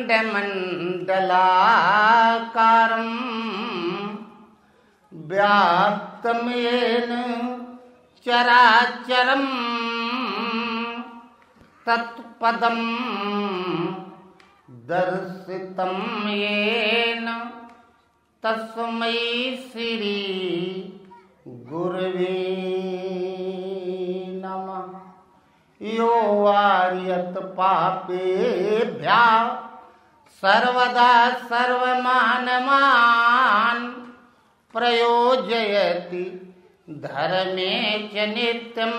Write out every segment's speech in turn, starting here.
खण्डमण्डलाकारं व्याप्तमेन चराचरं तत्पदं दर्शितं येन तस्मै श्री गुरवे नमः। यो वार्यत पापेभ्यः सर्वदा सर्वमानवान् प्रयोजयति धर्मे च नित्यं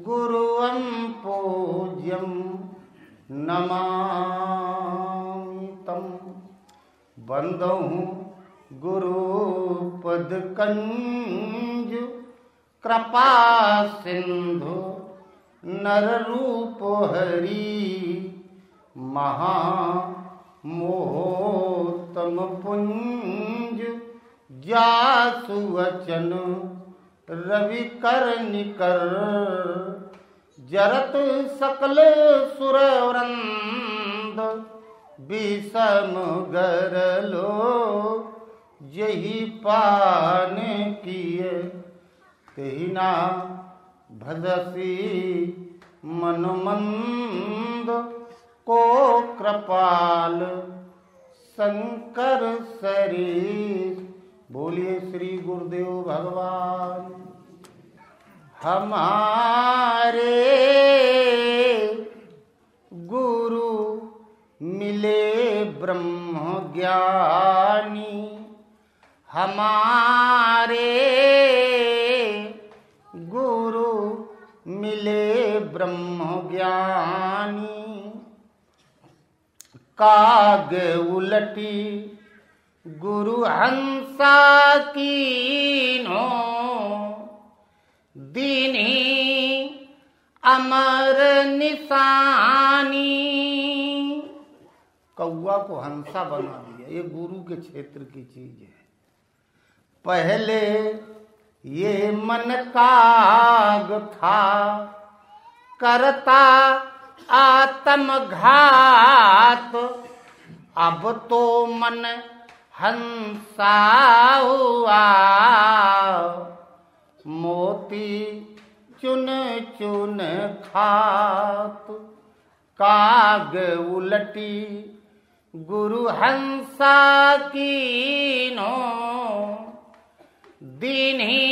गुरुं पूज्यं नमामि तं। बंदौ गुरुपद कंज कृपा सिंधु नर रूप हरि महामोहतम पुंज जासु वचन रवि कर निकर जरत सकल सुर वृंद विषम गरलो यही पान किए तेहिना भजसी मनमंद को कृपाल शंकर सरीस। बोलिए श्री गुरुदेव भगवान। हमारे गुरु मिले ब्रह्म ज्ञानी, हमारे गुरु मिले ब्रह्म ज्ञानी। काग उलटी गुरु हंसा कीनो, दीनी अमर निशानी। कौआ को हंसा बना दिया, ये गुरु के क्षेत्र की चीज है। पहले ये मन काग था करता आत्मघात, अब तो मन हंसा हुआ मोती चुन चुन खात। काग उलटी गुरु हंसा कीनो, दीन्ही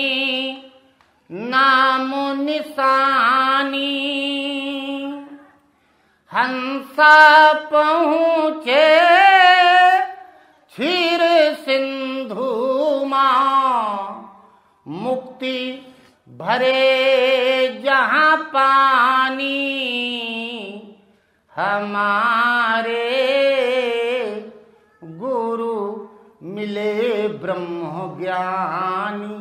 नाम निशानी। हंसा पहुँचे क्षीर सिंधु माँ, मुक्ति भरे जहाँ पानी। हमारे गुरु मिले ब्रह्म ज्ञानी,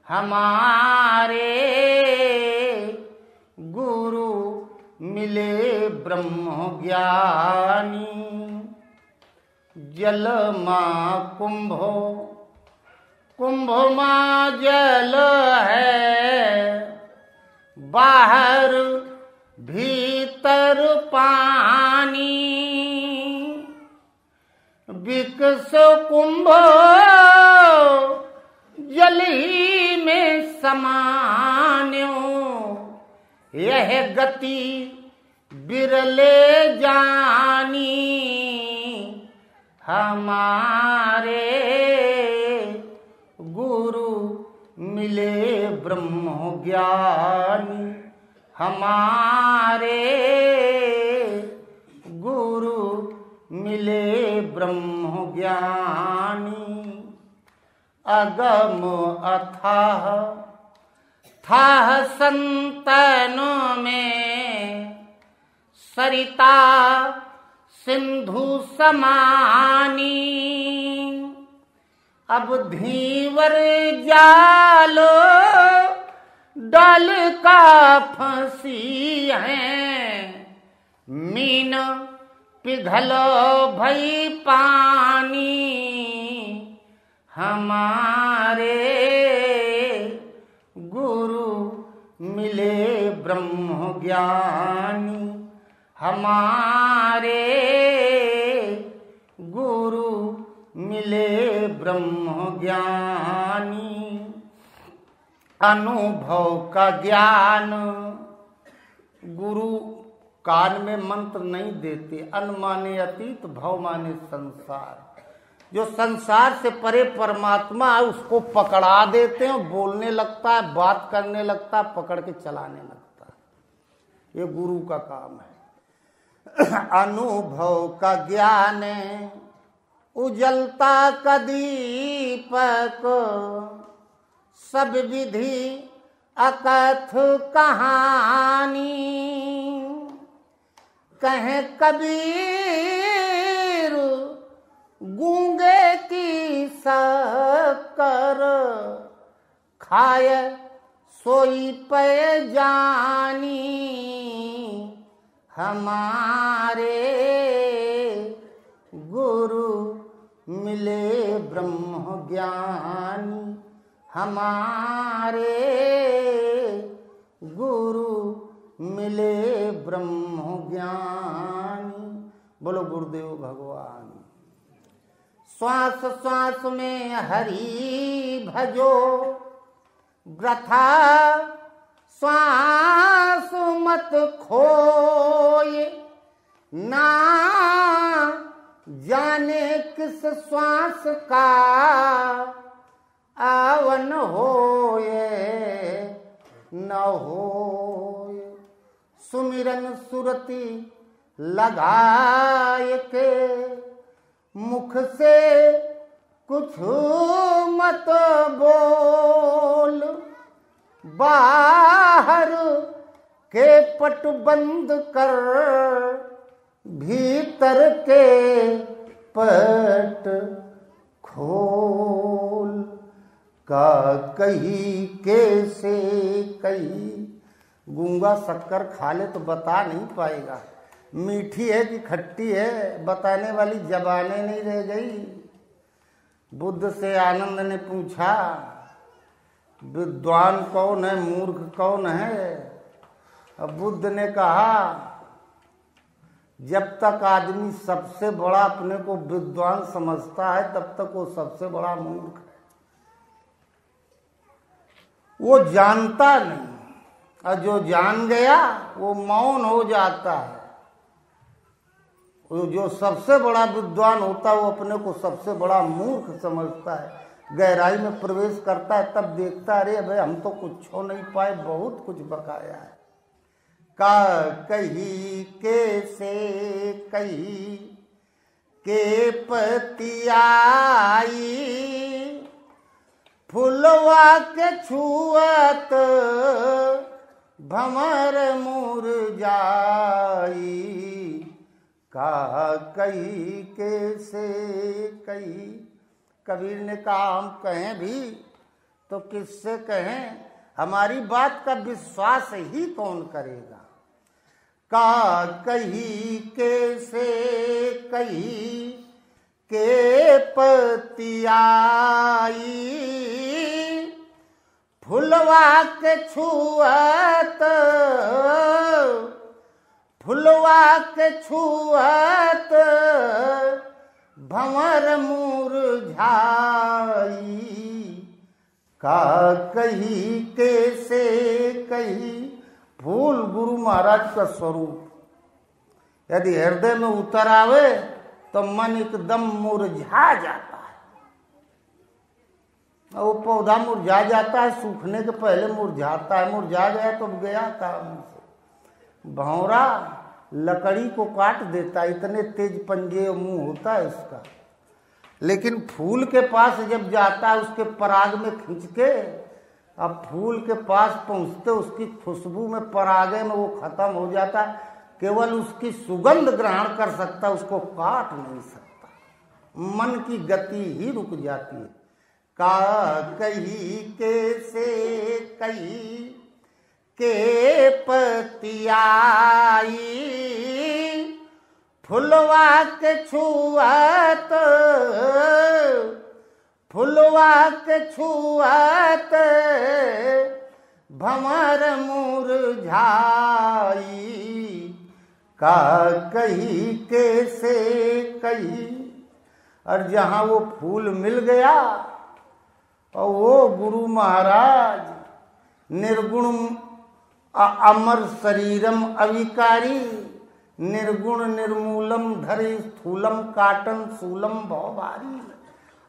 हमारे गुरु मिले ब्रह्म ज्ञानी। जल माँ कुंभो, कुंभ माँ जल है, बाहर भीतर पानी। विकस कुंभ जल ही में समान्यो, यह गति बिरले जानी। हमारे गुरु मिले ब्रह्म ज्ञानी, हमारे गुरु मिले ब्रह्म ज्ञानी। अगम अथाह थाह संतनों में, सरिता सिंधु समानी। अब धीवर जालो डल का फंसी है, मीन पिघलो भई पानी। हमारे गुरु मिले ब्रह्म ज्ञानी, हमारे मिले ब्रह्म ज्ञानी, अनुभव का ज्ञान। गुरु कान में मंत्र नहीं देते। अन माने अतीत, भव माने संसार। जो संसार से परे परमात्मा है उसको पकड़ा देते हैं, बोलने लगता है, बात करने लगता है, पकड़ के चलाने लगता है। ये गुरु का काम है। अनुभव का ज्ञान उजलता का दीपक, सब विधि अकथ कहानी। कहे कबीर गूंगे की शक्कर, खाए सोई पे जानी। हमारे गुरु मिले ब्रह्म ज्ञानी, हमारे गुरु मिले ब्रह्म ज्ञानी। बोलो गुरुदेव भगवान। श्वास श्वास में हरि भजो, वृथा श्वास मत खोए। ना जाने किस श्वास का आवन होए न होए। सुमिरन सुरति लगाए के, मुख से कुछ मत बोल। बाहर के पट बंद कर, भीतर के पट खोल। का कही कैसे कही। गूंगा शक्कर खा ले तो बता नहीं पाएगा मीठी है कि खट्टी है, बताने वाली जबानें नहीं रह गई। बुद्ध से आनंद ने पूछा, विद्वान कौन है, मूर्ख कौन है? अब बुद्ध ने कहा, जब तक आदमी सबसे बड़ा अपने को विद्वान समझता है तब तक वो सबसे बड़ा मूर्ख है। वो जानता नहीं, और जो जान गया वो मौन हो जाता है। जो सबसे बड़ा विद्वान होता है वो अपने को सबसे बड़ा मूर्ख समझता है। गहराई में प्रवेश करता है तब देखता है, अरे भाई हम तो कुछ हो नहीं पाए, बहुत कुछ बकाया है। का कही कैसे कही के पतियाई, फुलवा के छुअत भंवर मुरझाई। का कही कैसे कही। कबीर ने कहा, हम कहें भी तो किससे कहें, हमारी बात का विश्वास ही कौन करेगा। का कही कैसे कही के पतियाई, फुलवा के छुअत, फुलवा के छुअत भंवर मुरझाई। का कही कैसे कही। फूल गुरु महाराज का स्वरूप यदि हृदय में उतर आवे तो मन एकदम मुरझा जाता है। वो पौधा मुरझा जाता है, सूखने के पहले मुरझाता है, मुरझा गया तो गया काम से। भंवरा लकड़ी को काट देता है, इतने तेज पंजे मुंह होता है इसका। लेकिन फूल के पास जब जाता है उसके पराग में खींच के, अब फूल के पास पहुंचते उसकी खुशबू में, परागे में वो खत्म हो जाता है। केवल उसकी सुगंध ग्रहण कर सकता, उसको काट नहीं सकता। मन की गति ही रुक जाती है। का कही कैसे कही के पतियाई, फुलवा के छुअत, फुलवा के छुअत भंवर मुरझाई। का कही कैसे कही। और जहां वो फूल मिल गया और वो गुरु महाराज निर्गुण अमर शरीरम अविकारी निर्गुण निर्मूलम धरि स्थूलम काटन शूलम भवभारी।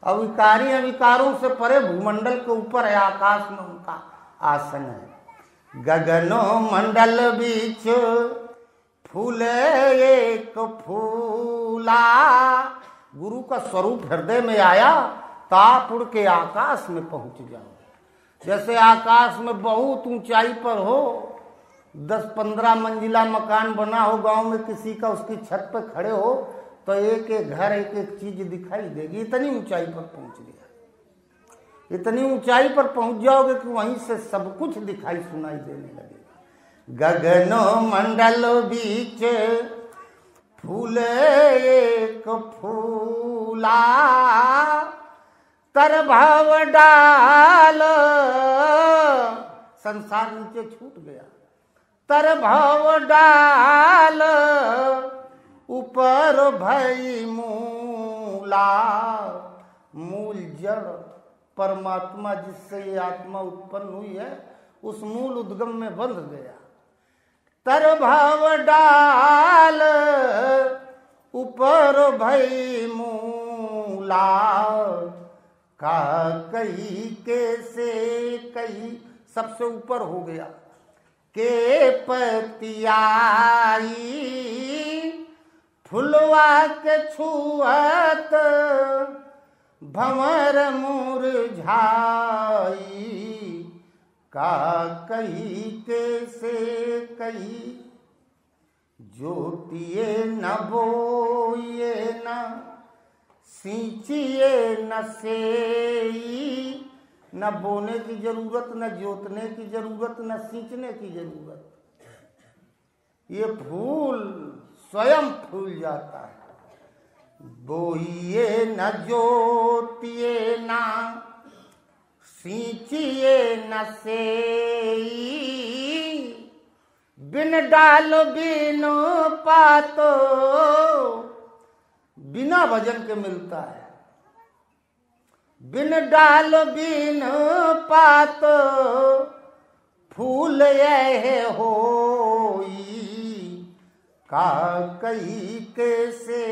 अविकारी अविकारों से परे भूमंडल के ऊपर है, आकाश में उनका आसन है। गगनो मंडल बीच फूले एक फूला। गुरु का स्वरूप हृदय में आया तो आप उड़ के आकाश में पहुंच जाओ। जैसे आकाश में बहुत ऊंचाई पर हो, 10-15 मंजिला मकान बना हो गांव में किसी का, उसकी छत पर खड़े हो तो एक एक घर एक एक चीज दिखाई देगी। इतनी ऊंचाई पर पहुंच गया। इतनी ऊंचाई पर पहुंच जाओगे कि वहीं से सब कुछ दिखाई सुनाई देने लगेगा। गगनो मंडल बीच फूले एक फूला तर भाव डाल। संसार नीचे छूट गया। तर भाव डाल ऊपर भई मूला। मूल जड़ परमात्मा जिससे ये आत्मा उत्पन्न हुई है, उस मूल उद्गम में बंध गया। तर भाव डाल ऊपर भई मूला। का कही कैसे कही सबसे ऊपर हो गया। के पतियाई फुलवा के छुअत भंवर मुरझाई। का कही कैसे कही जोतिए न बोइए न सींचिए न सेई। न बोने की जरूरत, न जोतने की जरूरत, न सींचने की जरूरत। ये फूल स्वयं फूल जाता है। बोइए न जोतिए न सींचिए न सेई। बिन डाल बिन पातो बिना भजन के मिलता है। बिन डाल बिन पात फूल यह होई। का कही कैसे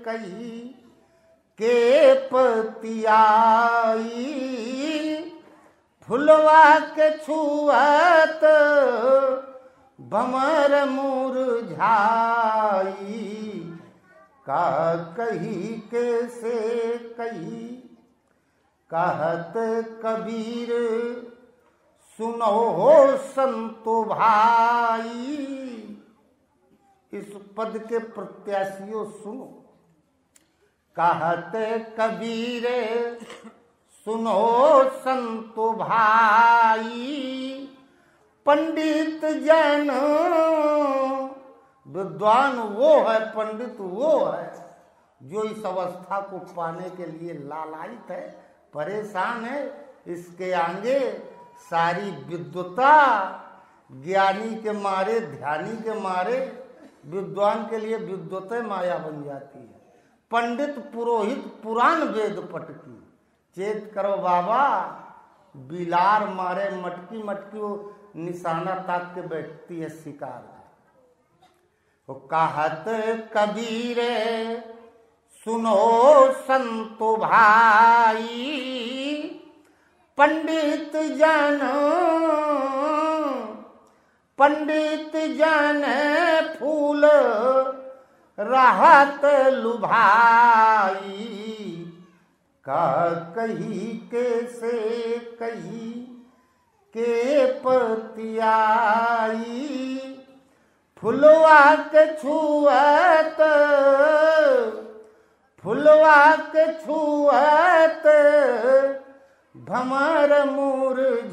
कही के पतियाई फुलवा के छुअत भंवर मुरझाई। का कही कैसे कही कहत कबीर सुनो हो संतो भाई। इस पद के प्रत्याशियों सुनो। कहत कबीर सुनो संतो भाई। पंडित जन विद्वान वो है, पंडित वो है जो इस अवस्था को पाने के लिए लालायित है, परेशान है। इसके आगे सारी विद्वता ज्ञानी के मारे, ध्यानी के मारे, विद्वान के लिए विद्वता माया बन जाती है। पंडित पुरोहित पुराण वेद पटकी। चेत करो बाबा, बिलार मारे मटकी मटकी, वो निशाना ताक के बैठती है शिकार। वो कहत कबीर सुनो संतो भाई। पंडित जन फूल रहत लुभाई। का कही कैसे कही के पतियाई फुलवा के छुअत भंवर मुरझाई।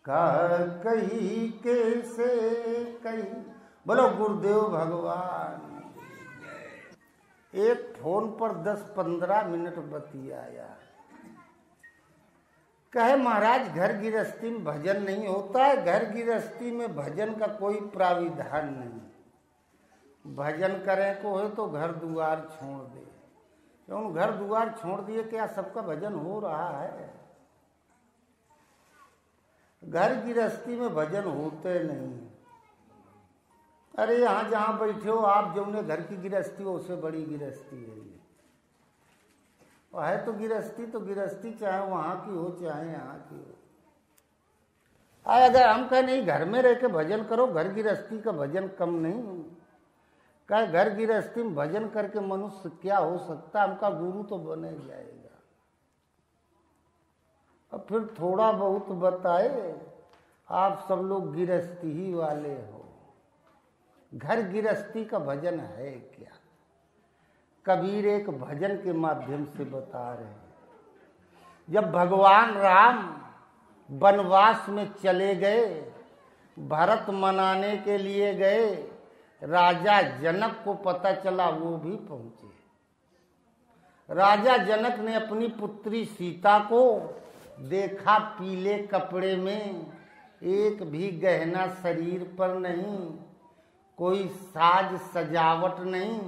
का कही कैसे कही। बोलो गुरुदेव भगवान। एक फोन पर 10-15 मिनट बतियाया। कहे महाराज घर गृहस्थी में भजन नहीं होता है। घर गृहस्थी में भजन का कोई प्राविधान नहीं। भजन करें को है तो घर दुआर छोड़ दे। क्यों घर दुआर छोड़ दिए, क्या सबका भजन हो रहा है? घर गृहस्थी में भजन होते नहीं। अरे यहाँ जहाँ बैठे हो आप, जो ने घर की गृहस्थी हो उससे बड़ी गृहस्थी है ये। और है तो गृहस्थी चाहे वहाँ की हो चाहे यहाँ की हो। अगर हम कहें नहीं घर में रह के भजन करो, घर गृहस्थी का भजन कम नहीं। कहे घर गृहस्थी में भजन करके मनुष्य क्या हो सकता, हमका गुरु तो बने जाएगा। अब फिर थोड़ा बहुत बताए, आप सब लोग गृहस्थी ही वाले हो, घर गृहस्थी का भजन है क्या? कबीर एक भजन के माध्यम से बता रहे हैं। जब भगवान राम वनवास में चले गए, भरत मनाने के लिए गए, राजा जनक को पता चला, वो भी पहुंचे। राजा जनक ने अपनी पुत्री सीता को देखा, पीले कपड़े में, एक भी गहना शरीर पर नहीं, कोई साज सजावट नहीं।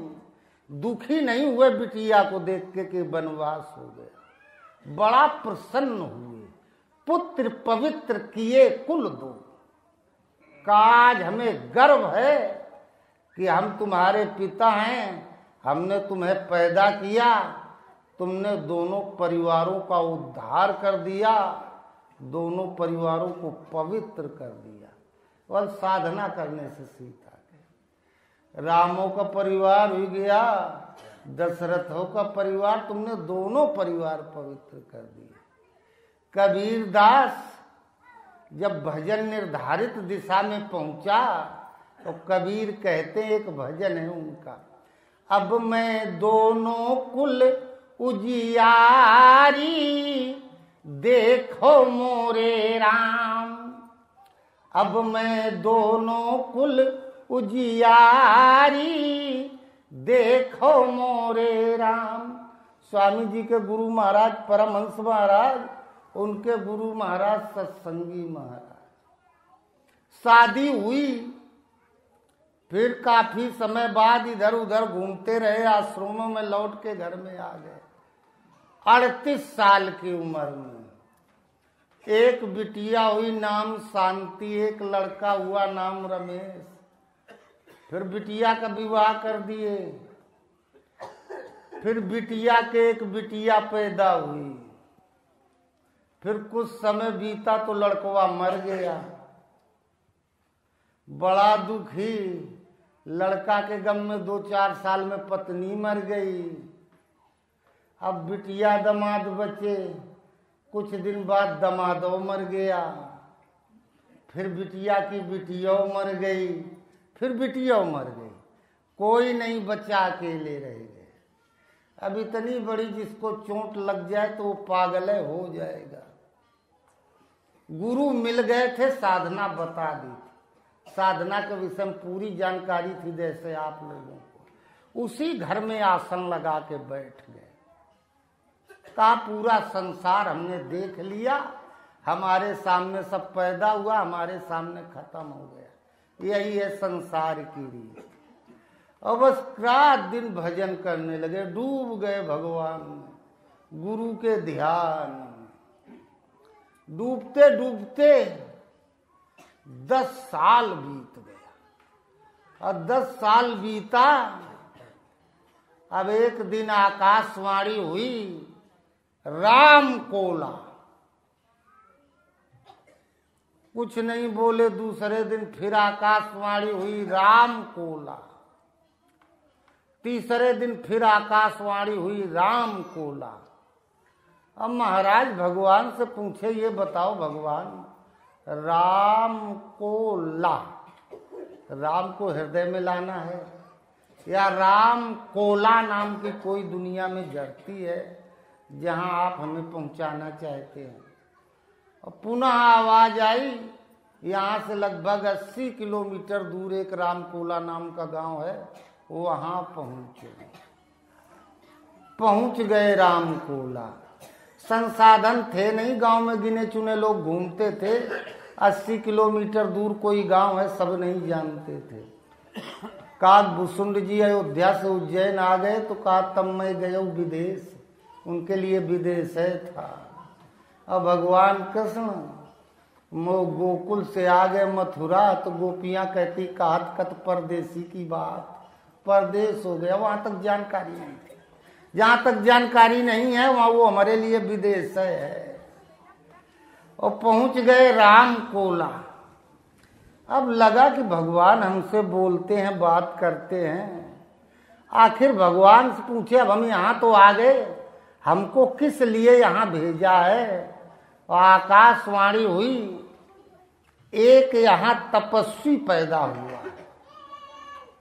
दुखी नहीं हुए बिटिया को देख के वनवास हो गया, बड़ा प्रसन्न हुए। पुत्र पवित्र किए कुल दो, काज हमें गर्व है कि हम तुम्हारे पिता हैं, हमने तुम्हें पैदा किया, तुमने दोनों परिवारों का उद्धार कर दिया, दोनों परिवारों को पवित्र कर दिया। और साधना करने से सीता के रामों का परिवार हो गया, दशरथों का परिवार, तुमने दोनों परिवार पवित्र कर दिए। कबीर दास जब भजन निर्धारित दिशा में पहुंचा तो कबीर कहते, एक भजन है उनका, अब मैं दोनों कुल उजियारी, देखो मोरे राम। अब मैं दोनों कुल उजियारी, देखो मोरे राम। स्वामी जी के गुरु महाराज परमहंस महाराज, उनके गुरु महाराज सत्संगी महाराज। शादी हुई, फिर काफी समय बाद इधर उधर घूमते रहे, आश्रमों में लौट के घर में आ गए। 38 साल की उम्र में एक बिटिया हुई, नाम शांति, एक लड़का हुआ नाम रमेश। फिर बिटिया का विवाह कर दिए। फिर बिटिया के एक बिटिया पैदा हुई। फिर कुछ समय बीता तो लड़कवा मर गया। बड़ा दुखी, लड़का के गम में 2-4 साल में पत्नी मर गई। अब बिटिया दामाद बचे, कुछ दिन बाद दामादो मर गया। फिर बिटिया की बिटिया मर गई, फिर बिटिया मर गई, कोई नहीं बचा, अकेले रह गए। अब इतनी बड़ी जिसको चोट लग जाए तो वो पागल हो जाएगा। गुरु मिल गए थे, साधना बता दी थी, साधना के विषय में पूरी जानकारी थी जैसे आप लोगों को। उसी घर में आसन लगा के बैठ गए। का पूरा संसार हमने देख लिया, हमारे सामने सब पैदा हुआ, हमारे सामने खत्म हो गया। यही है संसार की रीत। और बस रात दिन भजन करने लगे, डूब गए भगवान में, गुरु के ध्यान में। डूबते डूबते 10 साल बीत गया। और 10 साल बीता, अब एक दिन आकाशवाणी हुई, राम कोला। कुछ नहीं बोले, दूसरे दिन फिर आकाशवाणी हुई, राम कोला। तीसरे दिन फिर आकाशवाणी हुई, राम कोला। अब महाराज भगवान से पूछे, ये बताओ भगवान, राम को ला, राम को हृदय में लाना है या राम कोला नाम की कोई दुनिया में जड़ती है जहां आप हमें पहुंचाना चाहते हैं? और पुनः आवाज आई, यहाँ से लगभग 80 किलोमीटर दूर एक रामकोला नाम का गांव है, वहां पहुंच गए रामकोला। संसाधन थे नहीं, गांव में गिने चुने लोग घूमते थे। 80 किलोमीटर दूर कोई गांव है, सब नहीं जानते थे। काकभूषुंड जी अयोध्या से उज्जैन आ गए तो कहा तब मैं गया विदेश, उनके लिए विदेश है था। अब भगवान कृष्ण गोकुल से आ गए मथुरा तो गोपियां कहती कहत कत परदेसी की बात, परदेश हो गया, वहां तक जानकारी नहीं थी। जहां तक जानकारी नहीं है वहां वो हमारे लिए विदेश है। और पहुंच गए राम कोला। अब लगा कि भगवान हमसे बोलते हैं, बात करते हैं। आखिर भगवान से पूछे अब हम यहाँ तो आ गए, हमको किस लिए यहाँ भेजा है। और आकाशवाणी हुई एक यहाँ तपस्वी पैदा हुआ है,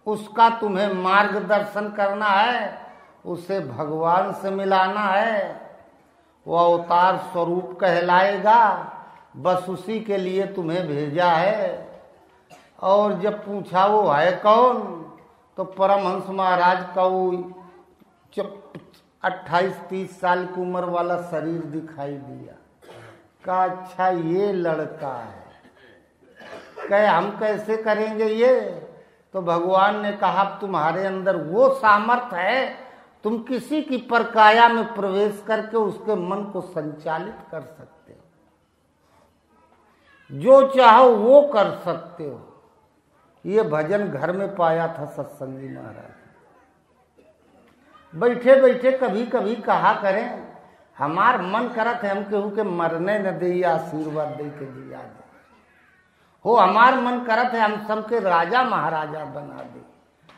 उसका तुम्हें मार्गदर्शन करना है, उसे भगवान से मिलाना है, वो अवतार स्वरूप कहलाएगा, बस उसी के लिए तुम्हें भेजा है। और जब पूछा वो है कौन, तो परमहंस महाराज का वो 28-30 साल की उम्र वाला शरीर दिखाई दिया। कहा अच्छा ये लड़का है। कहे हम कैसे करेंगे ये। तो भगवान ने कहा तुम्हारे अंदर वो सामर्थ्य है, तुम किसी की परकाया में प्रवेश करके उसके मन को संचालित कर सकते हो, जो चाहो वो कर सकते हो। ये भजन घर में पाया था सत्संगी महाराज। बैठे बैठे कभी कभी कहा करें हमार मन करत है हम केहू के मरने न दे, आशीर्वाद दे के जिया दे हो, हमार मन करत है हम सबके राजा महाराजा बना दे,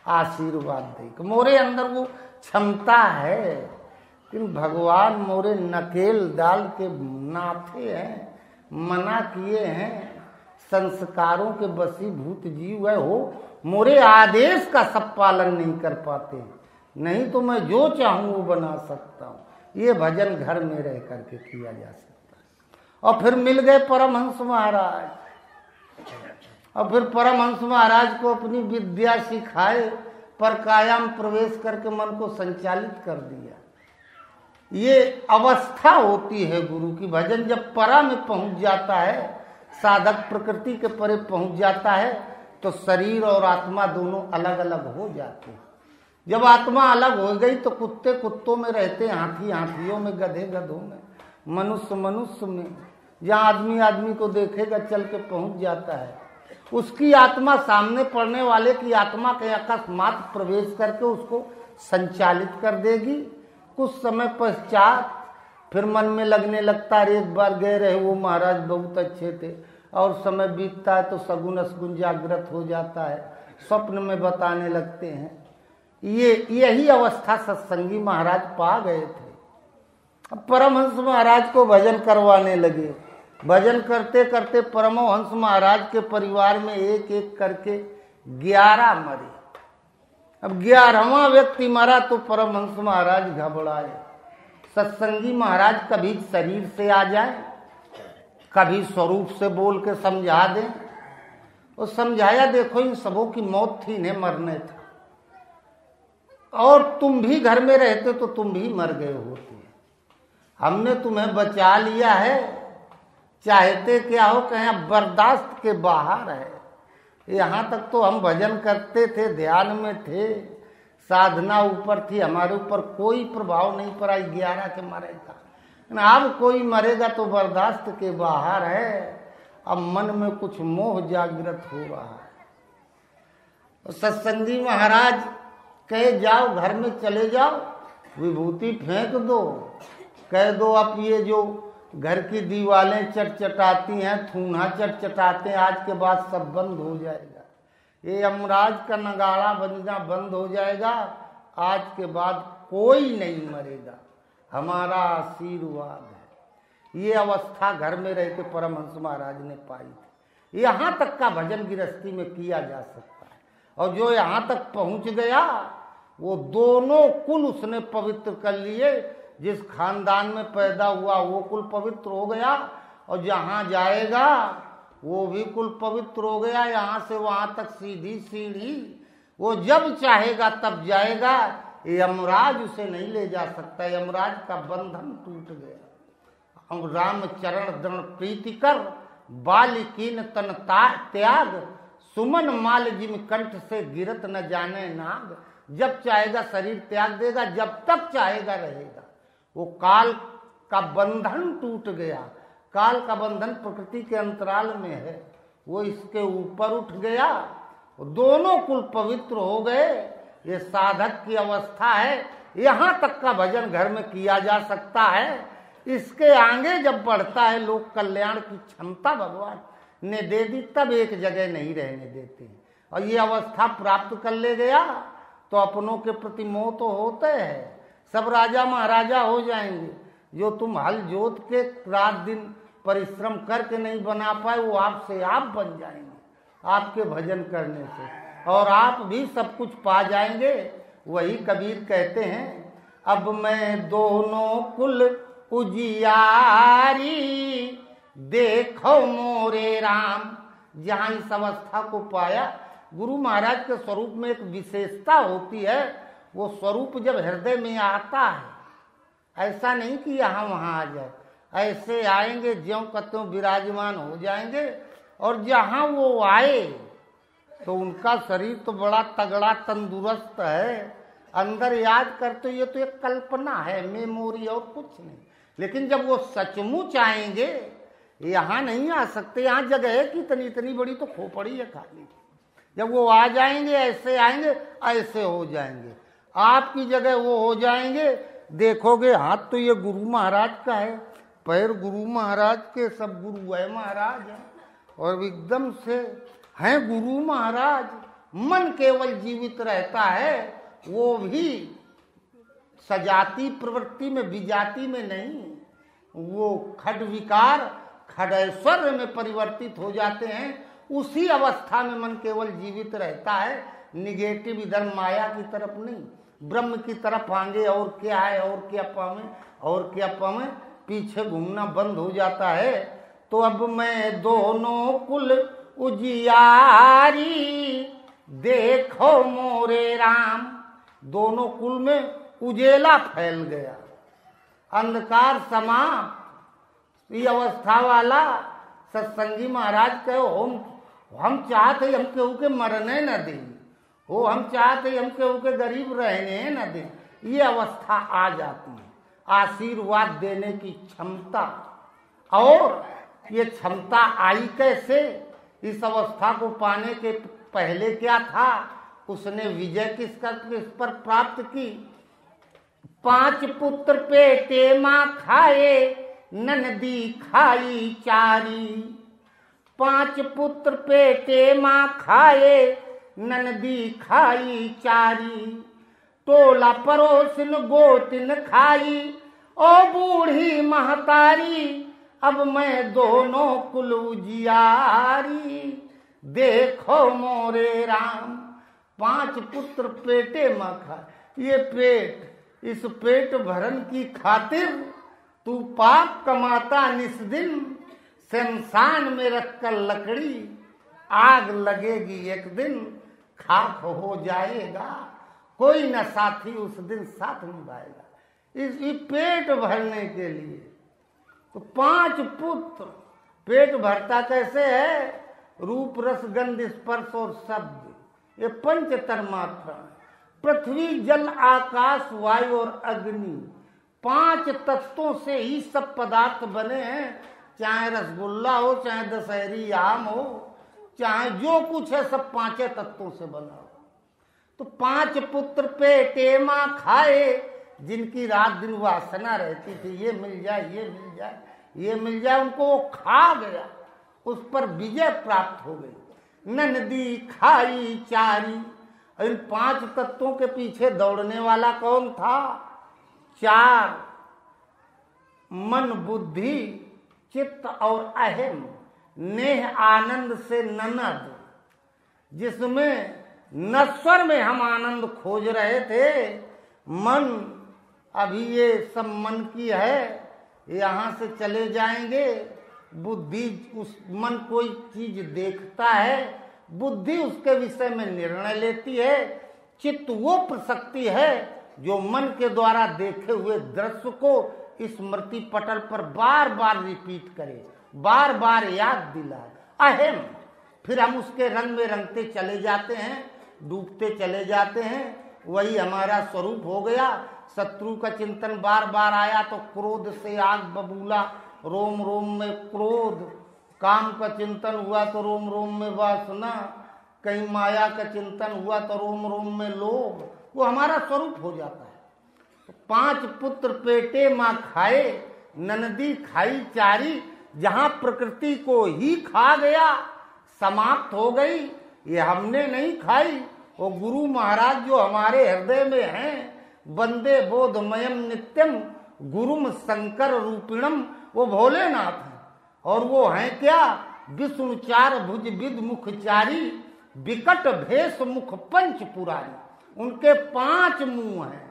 आशीर्वाद दे। मोरे अंदर वो क्षमता है, लेकिन भगवान मोरे नकेल डाल के नाथे हैं, मना किए हैं। संस्कारों के बसीभूत जीव है हो, मोरे आदेश का सब पालन नहीं कर पाते, नहीं तो मैं जो चाहूं वो बना सकता हूं। ये भजन घर में रह करके किया जा सकता है। और फिर मिल गए परमहंस महाराज, और फिर परमहंस महाराज को अपनी विद्या सिखाए, परकायाम प्रवेश करके मन को संचालित कर दिया। ये अवस्था होती है गुरु की। भजन जब परा में पहुंच जाता है, साधक प्रकृति के परे पहुंच जाता है, तो शरीर और आत्मा दोनों अलग अलग हो जाते हैं। जब आत्मा अलग हो गई तो कुत्ते कुत्तों में रहते, हाथी हाथियों में, गधे गधों में, मनुष्य मनुष्य में। जहाँ आदमी आदमी को देखेगा चल के पहुंच जाता है। उसकी आत्मा सामने पड़ने वाले की आत्मा के अकस्मात प्रवेश करके उसको संचालित कर देगी। कुछ समय पश्चात फिर मन में लगने लगता है एक बार गए रहे वो महाराज बहुत अच्छे थे, और समय बीतता है तो सगुन असगुन जागृत हो जाता है, स्वप्न में बताने लगते हैं। यही अवस्था सत्संगी महाराज पा गए थे। अब परमहंस महाराज को भजन करवाने लगे। भजन करते करते परमहंस महाराज के परिवार में एक एक करके 11 मरे। अब 11वां व्यक्ति मरा तो परमहंस महाराज घबराए। सत्संगी महाराज कभी शरीर से आ जाए, कभी स्वरूप से बोल के समझा दें। और समझाया देखो इन सबों की मौत थी, इन्हें मरने था, और तुम भी घर में रहते तो तुम भी मर गए होते। हमने तुम्हें बचा लिया है, चाहते क्या हो कहें बर्दाश्त के बाहर है। यहाँ तक तो हम भजन करते थे, ध्यान में थे, साधना ऊपर थी, हमारे ऊपर कोई प्रभाव नहीं पड़ा 11 के मरेगा। अब कोई मरेगा तो बर्दाश्त के बाहर है। अब मन में कुछ मोह जागृत हो रहा है। सत्संगी महाराज कहे जाओ घर में चले जाओ, विभूति फेंक दो, कह दो अब ये जो घर की दीवारें चटचटाती हैं, थूना चटचटाते हैं, आज के बाद सब बंद हो जाएगा। ये यमराज का नगाड़ा बजना बंद हो जाएगा, आज के बाद कोई नहीं मरेगा, हमारा आशीर्वाद है। ये अवस्था घर में रह के परमहंस महाराज ने पाई थी। यहाँ तक का भजन गृहस्थी में किया जा सकता है। और जो यहाँ तक पहुँच गया वो दोनों कुल उसने पवित्र कर लिए। जिस खानदान में पैदा हुआ वो कुल पवित्र हो गया, और जहाँ जाएगा वो भी कुल पवित्र हो गया। यहाँ से वहाँ तक सीधी सीढ़ी, वो जब चाहेगा तब जाएगा। यमराज उसे नहीं ले जा सकता, यमराज का बंधन टूट गया। राम चरण दृढ़ प्रीति कर, बालिकीन तन त्याग, सुमन माल जिम कंठ से गिरत न जाने नाग। जब चाहेगा शरीर त्याग देगा, जब तक चाहेगा रहेगा। वो काल का बंधन टूट गया। काल का बंधन प्रकृति के अंतराल में है, वो इसके ऊपर उठ गया, दोनों कुल पवित्र हो गए। ये साधक की अवस्था है। यहाँ तक का भजन घर में किया जा सकता है। इसके आगे जब बढ़ता है लोक कल्याण की क्षमता भगवान ने दे दी, तब एक जगह नहीं रहने देते। और ये अवस्था प्राप्त कर ले गया तो अपनों के प्रति मोह तो होते हैं। सब राजा महाराजा हो जाएंगे। जो तुम हल जोत के रात दिन परिश्रम करके नहीं बना पाए, वो आपसे आप बन जाएंगे आपके भजन करने से, और आप भी सब कुछ पा जाएंगे। वही कबीर कहते हैं, अब मैं दोनों कुल उजियारी देखो मोरे राम। जहाँ इस अवस्था को पाया, गुरु महाराज के स्वरूप में एक विशेषता होती है। वो स्वरूप जब हृदय में आता है, ऐसा नहीं कि यहाँ वहाँ आ जाए, ऐसे आएंगे ज्यों कत्यों विराजमान हो जाएंगे। और जहाँ वो आए तो उनका शरीर तो बड़ा तगड़ा तंदुरुस्त है। अंदर याद करते ये तो एक कल्पना है, मेमोरी और कुछ नहीं। लेकिन जब वो सचमुच आएंगे, यहाँ नहीं आ सकते। यहाँ जगह है कितनी, इतनी बड़ी तो खोपड़ी है खाली। जब वो आ जाएंगे, ऐसे आएंगे, ऐसे हो जाएंगे, आपकी जगह वो हो जाएंगे। देखोगे हाथ तो ये गुरु महाराज का है, पैर गुरु महाराज के, सब गुरु है महाराज है, और एकदम से हैं गुरु महाराज। मन केवल जीवित रहता है, वो भी सजाती प्रवृत्ति में, विजाति में नहीं। वो खड विकार खडैश्वर्य में परिवर्तित हो जाते हैं। उसी अवस्था में मन केवल जीवित रहता है, निगेटिव इधर माया की तरफ नहीं, ब्रह्म की तरफ आगे। और क्या है, और क्या पावे, और क्या पावे, पीछे घूमना बंद हो जाता है। तो अब मैं दोनों कुल उजियारी देखो मोरे राम। दोनों कुल में उजेला फैल गया, अंधकार समाप्त। ये अवस्था वाला सत्संगी महाराज कहो, हम चाहते हम केहू के मरने न दें, हो हम चाहते हम केहू के गरीब रहने न दें। ये अवस्था आ जाती है, आशीर्वाद देने की क्षमता। और ये क्षमता आई कैसे? इस अवस्था को पाने के पहले क्या था? उसने विजय किस पर प्राप्त की? 5 पुत्र पेटे माँ खाए, ननदी खाई चारी। 5 पुत्र पेटे माँ खाए, ननदी खाई चारी। टोला पड़ोसिन गोतिन खाई, ओ बूढ़ी महतारी। अब मैं दोनों कुल उजियारी देखो मोरे राम। 5 पुत्र पेटे माँ खाए। ये पेट, इस पेट भरन की खातिर तू पाप कमाता निस्दिन। शमशान में रखकर लकड़ी, आग लगेगी एक दिन, खाक हो जाएगा, कोई न साथी उस दिन साथ निभाएगा। इस पेट भरने के लिए तो 5 पुत्र। पेट भरता कैसे है? रूप रस गंध स्पर्श और शब्द, ये 5 तन्मात्रा। पृथ्वी जल आकाश वायु और अग्नि, 5 तत्वों से ही सब पदार्थ बने हैं। चाहे रसगुल्ला हो, चाहे दशहरी आम हो, चाहे जो कुछ है, सब 5 तत्वों से बना हो। तो 5 पुत्र पेटे माँ खाए, जिनकी रात दिन वासना रहती थी ये मिल जाए, ये मिल जाए, ये मिल जाए, उनको वो खा गया, उस पर विजय प्राप्त हो गई। ननदी खाई चारी। इन 5 तत्वों के पीछे दौड़ने वाला कौन था? 4 मन बुद्धि चित्त और अहम, नेह आनंद से ननद। जिसमें नश्वर में हम आनंद खोज रहे थे, मन अभी ये सब मन की है, यहाँ से चले जाएंगे। बुद्धि, उस मन कोई चीज देखता है, बुद्धि उसके विषय में निर्णय लेती है। चित्त वो प्रशक्ति है जो मन के द्वारा देखे हुए दृश्य को स्मृति पटल पर बार बार रिपीट करे, बार बार याद दिलाए। अहम, फिर हम उसके रंग में रंगते चले जाते हैं, डूबते चले जाते हैं। वही हमारा स्वरूप हो गया। शत्रु का चिंतन बार बार आया तो क्रोध से आग बबूला, रोम रोम में क्रोध। काम का चिंतन हुआ तो रोम रोम में वासना, कहीं माया का चिंतन हुआ तो रोम रोम में लोभ। वो हमारा स्वरूप हो जाता है। 5 पुत्र पेटे माँ खाए, ननदी खाई चारी। जहां प्रकृति को ही खा गया, समाप्त हो गई। ये हमने नहीं खाई, वो गुरु महाराज जो हमारे हृदय में हैं, वंदे बोधमयम नित्यम गुरुम शंकर रूपिणम, वो भोलेनाथ हैं। और वो हैं क्या? विष्णु चार भुज विद मुखचारी, विकट भेष मुख पंच पुरारी। उनके 5 मुंह हैं।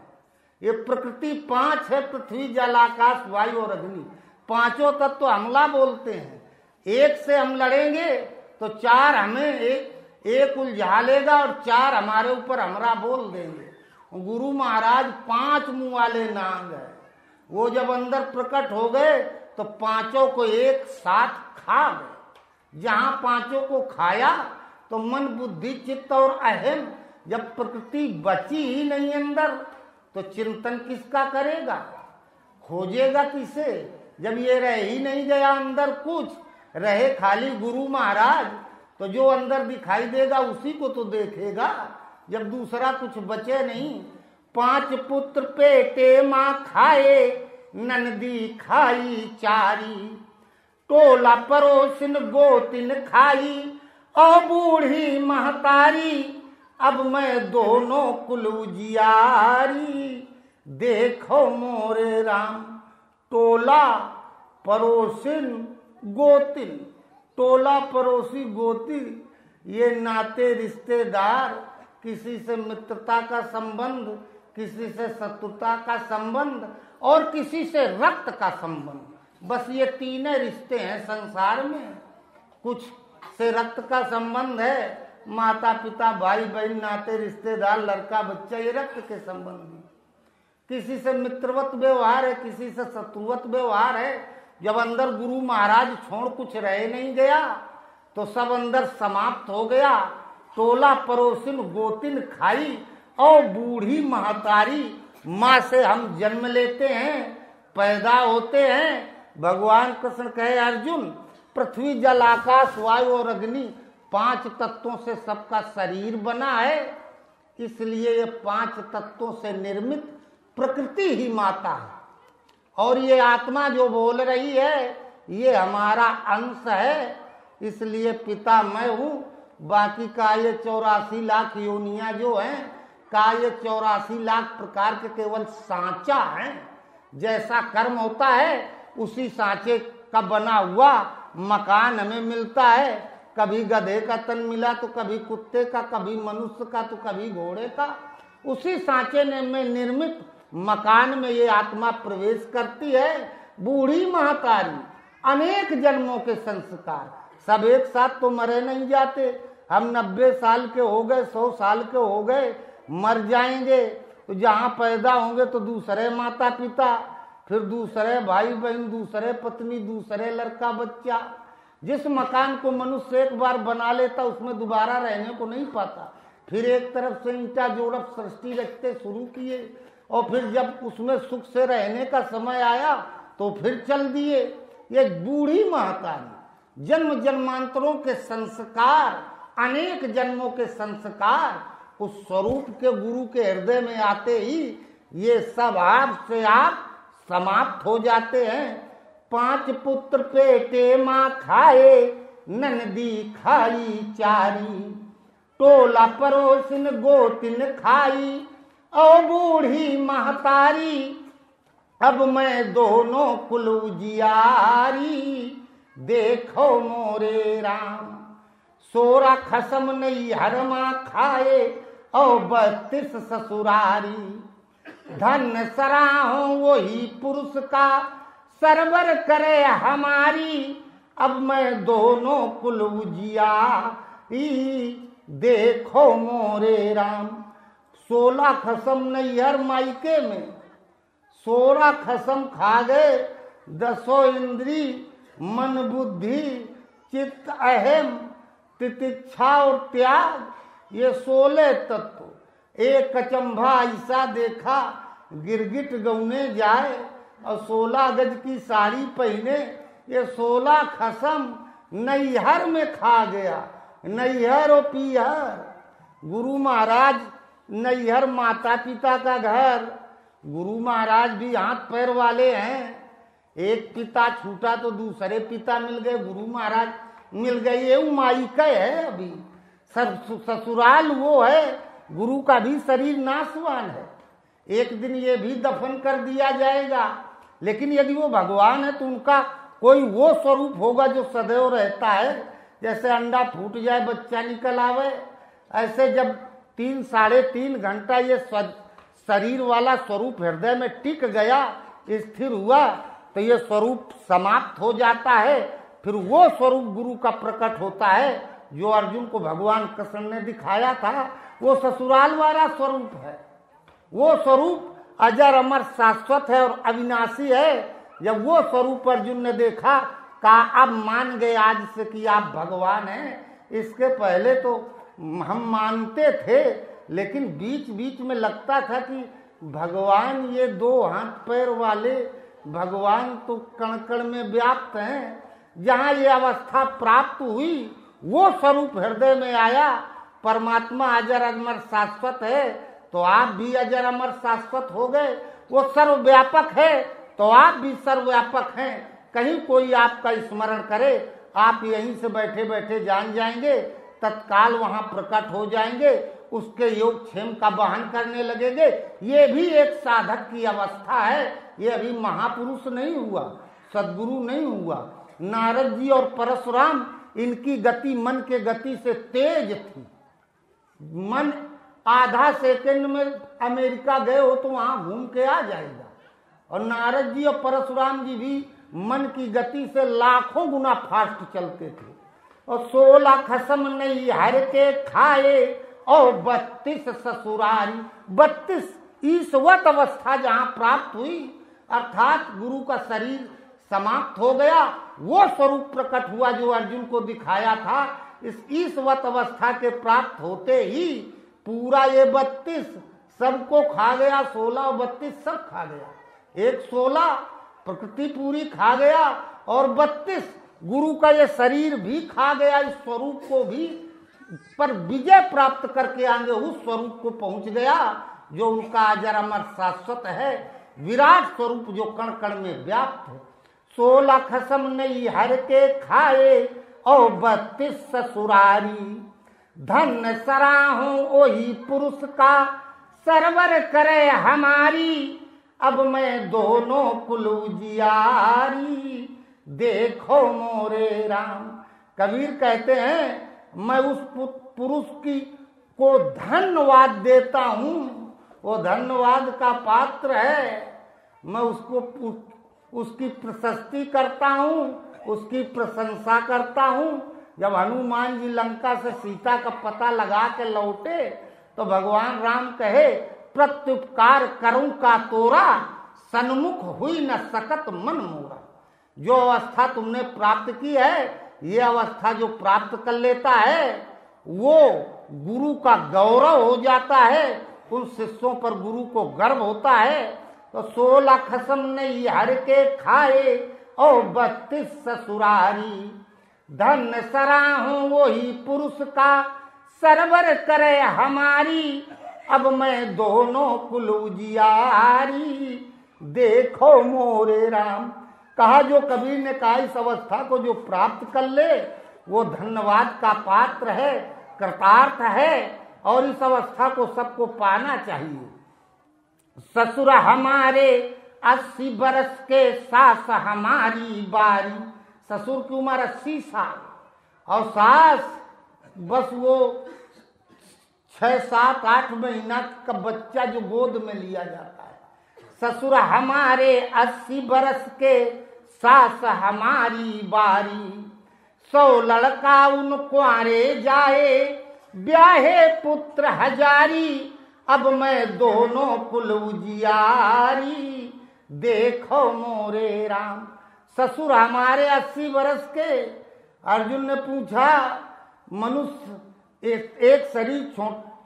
ये प्रकृति 5 है, पृथ्वी जल आकाश वायु और अग्नि। 5 तत्व हमला बोलते हैं। एक से हम लड़ेंगे तो 4 हमें एक उलझा लेगा और 4 हमारे ऊपर हमला बोल देंगे। गुरु महाराज 5 मुंह वाले नांग है। वो जब अंदर प्रकट हो गए तो 5 को एक साथ खा गए। जहां 5 को खाया तो मन बुद्धि चित्त और अहम, जब प्रकृति बची ही नहीं अंदर तो चिंतन किसका करेगा? खोजेगा किसे? जब ये रह ही नहीं गया अंदर, कुछ रहे खाली गुरु महाराज, तो जो अंदर दिखाई देगा उसी को तो देखेगा। जब दूसरा कुछ बचे नहीं। 5 पुत्र पेटे माँ खाए, ननदी खाई चारी। टोला परोसिन गोतिन खाई, और बूढ़ी महतारी। अब मैं दोनों कुल उजियारी, देखो मोरे राम। टोला पड़ोसिन गोतिन, टोला पड़ोसी गोती, ये नाते रिश्तेदार, किसी से मित्रता का संबंध, किसी से शत्रुता का संबंध और किसी से रक्त का संबंध। बस ये 3 रिश्ते हैं संसार में। कुछ से रक्त का संबंध है, माता पिता भाई बहन नाते रिश्तेदार लड़का बच्चा, ये रक्त के संबंध में। किसी से मित्रवत व्यवहार है, किसी से शत्रुवत व्यवहार है। जब अंदर गुरु महाराज छोड़ कुछ रह नहीं गया तो सब अंदर समाप्त हो गया। टोला पड़ोसिन गोतिन खाई, और बूढ़ी महतारी। माँ से हम जन्म लेते हैं, पैदा होते हैं। भगवान कृष्ण कहे अर्जुन, पृथ्वी जल आकाश वायु और अग्नि 5 तत्वों से सबका शरीर बना है। इसलिए ये 5 तत्वों से निर्मित प्रकृति ही माता है। और ये आत्मा जो बोल रही है ये हमारा अंश है। इसलिए पिता मैं हूँ। बाकी का ये 84 लाख योनियां जो हैं, का ये 84 लाख प्रकार के केवल सांचा हैं। जैसा कर्म होता है उसी सांचे का बना हुआ मकान हमें मिलता है। कभी गधे का तन मिला तो कभी कुत्ते का, कभी मनुष्य का तो कभी घोड़े का। उसी सांचे में निर्मित मकान में ये आत्मा प्रवेश करती है। बूढ़ी महतारी, अनेक जन्मों के संस्कार, सब एक साथ तो मरे नहीं जाते। हम 90 साल के हो गए, 100 साल के हो गए, मर जाएंगे। तो जहाँ पैदा होंगे तो दूसरे माता पिता, फिर दूसरे भाई बहन, दूसरे पत्नी, दूसरे लड़का बच्चा। जिस मकान को मनुष्य एक बार बना लेता उसमें दोबारा रहने को नहीं पाता। फिर एक तरफ से ईंटा जोड़ सृष्टि रचते शुरू किए, और फिर जब उसमें सुख से रहने का समय आया तो फिर चल दिए। ये बूढ़ी महतारी, जन्म जन्मांतरों के संस्कार, अनेक जन्मों के संस्कार उस स्वरूप के गुरु के हृदय में आते ही ये सब आप से आप समाप्त हो जाते हैं। 5 पुत्र पेटे माँ खाए, ननदी खाई चारी। टोला पड़ोसिन गोतिन खाई, और बूढ़ी महतारी। अब मैं दोनों कुल उजियारी, देखो मोरे राम। 16 खसम नहीं हरमा खाए, और 32 ससुरारी। धन सराहो वही पुरुष का, सरवर करे हमारी। अब मैं दोनों कुल उजियारी, देखो मोरे राम। 16 खसम नैहर मायके में, 16 खसम खा गए। 10 इंद्री मन बुद्धि चित्त अहम, तितिक्षा और त्याग, ये 16 तत्व। एक कचंभा ऐसा देखा गिरगिट गौने जाए, और 16 गज की साड़ी पहने, ये 16 खसम नैहर में खा गया। नैहर और पीहर, गुरु महाराज नैहर माता पिता का घर। गुरु महाराज भी हाथ पैर वाले हैं, एक पिता छूटा तो दूसरे पिता मिल गए, गुरु महाराज मिल गए। ये माइका है, अभी ससुराल वो है, गुरु का भी शरीर नाशवान है, एक दिन ये भी दफन कर दिया जाएगा। लेकिन यदि वो भगवान है तो उनका कोई वो स्वरूप होगा जो सदैव रहता है। जैसे अंडा फूट जाए बच्चा निकल आवे, ऐसे जब 3 साढ़े 3 घंटा ये शरीर वाला स्वरूप हृदय में टिक गया, स्थिर हुआ, तो ये स्वरूप समाप्त हो जाता है। फिर वो स्वरूप गुरु का प्रकट होता है जो अर्जुन को भगवान कृष्ण ने दिखाया था। वो ससुराल वाला स्वरूप है, वो स्वरूप अजर अमर शाश्वत है और अविनाशी है। जब वो स्वरूप अर्जुन ने देखा, कहा अब मान गए आज से कि आप भगवान हैं। इसके पहले तो हम मानते थे, लेकिन बीच बीच में लगता था कि भगवान ये 2 हाथ पैर वाले भगवान तो कण कण में व्याप्त हैं। जहाँ ये अवस्था प्राप्त हुई, वो स्वरूप हृदय में आया। परमात्मा अजर अमर शाश्वत है तो आप भी अजर अमर शाश्वत हो गए। वो सर्वव्यापक है तो आप भी सर्वव्यापक हैं। कहीं कोई आपका स्मरण करे, आप यहीं से बैठे बैठे जान जाएंगे, तत्काल वहां प्रकट हो जाएंगे, उसके योग क्षेम का वहन करने लगेंगे। ये भी एक साधक की अवस्था है। ये अभी महापुरुष नहीं हुआ, सद्गुरु नहीं हुआ। नारद जी और परशुराम, इनकी गति मन के गति से तेज थी। मन आधा सेकंड में अमेरिका गए हो तो वहां घूम के आ जाएगा। और नारद जी और परशुराम जी भी मन की गति से लाखों गुना फास्ट चलते थे। और 16 खसम नहीं हर के खाए और 32 ससुरारी। 32 ईश्वत अवस्था जहाँ प्राप्त हुई, अर्थात गुरु का शरीर समाप्त हो गया, वो स्वरूप प्रकट हुआ जो अर्जुन को दिखाया था। इस ईश्वत अवस्था के प्राप्त होते ही पूरा ये 32 सबको खा गया। 16 और 32 सब खा गया। एक 16 प्रकृति पूरी खा गया और 32 गुरु का ये शरीर भी खा गया। इस स्वरूप को भी पर विजय प्राप्त करके आगे उस स्वरूप को पहुंच गया जो उनका अजर अमर शाश्वत है, विराट स्वरूप जो कण कण में व्याप्त है। 16 खसम नहीं हर के खाए और 32 ससुरारी। धन सराहूं ओही पुरुष का सरवर करे हमारी। अब मैं दोनों कुल उजियारी, देखो मोरे राम। कबीर कहते हैं मैं उस पुरुष की को धन्यवाद देता हूँ, वो धन्यवाद का पात्र है। मैं उसको उसकी प्रशस्ति करता हूँ, उसकी प्रशंसा करता हूँ। जब हनुमान जी लंका से सीता का पता लगा के लौटे तो भगवान राम कहे प्रत्युपकार करूं का तोरा, सन्मुख हुई न सकत मन मोरा। जो अवस्था तुमने प्राप्त की है, ये अवस्था जो प्राप्त कर लेता है वो गुरु का गौरव हो जाता है। उन शिष्यों पर गुरु को गर्व होता है। तो 16 खसम नहीं हर के खाए और 32 ससुरारी। धन सराहूं वही पुरुष का सरवर करे हमारी। अब मैं दोनों कुल उजियारी, देखो मोरे राम। कहा जो कबीर ने कहा इस अवस्था को जो प्राप्त कर ले वो धन्यवाद का पात्र है, कृतार्थ है और इस अवस्था को सबको पाना चाहिए। ससुर हमारे 80 बरस के, सास हमारी बारी। ससुर की उम्र 80 साल और सास बस वो 6, 7, 8 महीना का बच्चा जो गोद में लिया जाता है। ससुर हमारे 80 बरस के, सास हमारी बारी। 100 लड़का उन कुंवारे जाए, ब्याहे पुत्र हजारी। अब मैं दोनों कुल उजियारी, देखो मोरे राम। ससुर हमारे 80 बरस के। अर्जुन ने पूछा मनुष्य एक शरीर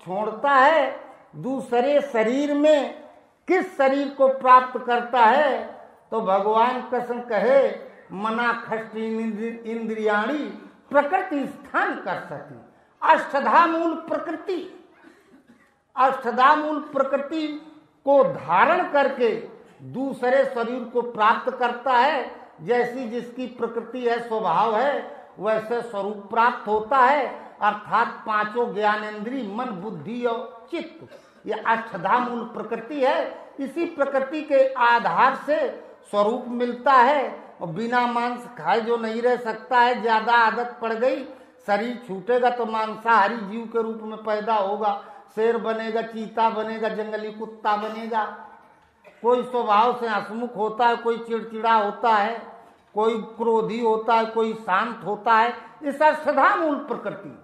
छोड़ता है, दूसरे शरीर में किस शरीर को प्राप्त करता है? तो भगवान कृष्ण कहे मना खष्ट इंद्रियाणी प्रकृति स्थान कर सकी। अष्टधा मूल प्रकृति, अष्टधा मूल प्रकृति को धारण करके दूसरे शरीर को प्राप्त करता है। जैसी जिसकी प्रकृति है, स्वभाव है, वैसे स्वरूप प्राप्त होता है। अर्थात पांचों ज्ञानेंद्रिय मन बुद्धि और चित्त, ये अष्टधा मूल प्रकृति है। इसी प्रकृति के आधार से स्वरूप मिलता है। और बिना मांस खाए जो नहीं रह सकता है, ज्यादा आदत पड़ गई, शरीर छूटेगा तो मांसाहारी जीव के रूप में पैदा होगा। शेर बनेगा, चीता बनेगा, जंगली कुत्ता बनेगा। कोई स्वभाव से हंसमुख होता है, कोई चिड़चिड़ा होता है, कोई क्रोधी होता है, कोई शांत होता है। इस अष्टधा मूल प्रकृति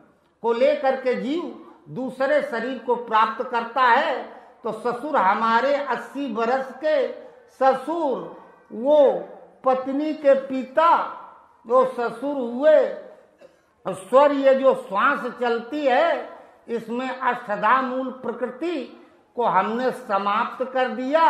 को लेकर के जीव दूसरे शरीर को प्राप्त करता है। तो ससुर हमारे 80 बरस के ससुर, वो पत्नी के पिता, वो ससुर हुए। स्वर ये जो श्वास चलती है, इसमें अष्टधा मूल प्रकृति को हमने समाप्त कर दिया,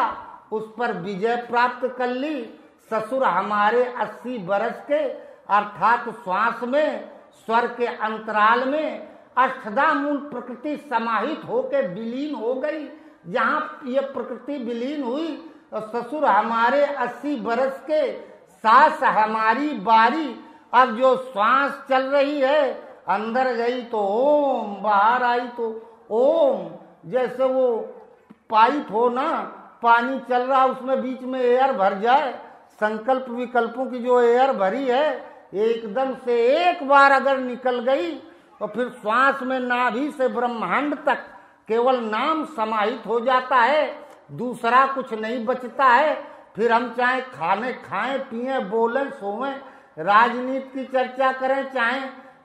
उस पर विजय प्राप्त कर ली। ससुर हमारे 80 बरस के, अर्थात श्वास में, स्वर के अंतराल में अष्टधा मूल प्रकृति समाहित होकर विलीन हो गई। जहाँ ये प्रकृति विलीन हुई तो ससुर हमारे 80 बरस के, सास हमारी बारी। अब जो श्वास चल रही है, अंदर गई तो ओम, बाहर आई तो ओम। जैसे वो पाइप हो ना, पानी चल रहा, उसमें बीच में एयर भर जाए, संकल्प विकल्पों की जो एयर भरी है, एकदम से एक बार अगर निकल गई तो फिर श्वास में नाभि से ब्रह्मांड तक केवल नाम समाहित हो जाता है, दूसरा कुछ नहीं बचता है। फिर हम चाहे खाने खाएं, पिएं, बोलें, सोएं, राजनीति की चर्चा करें, चाहे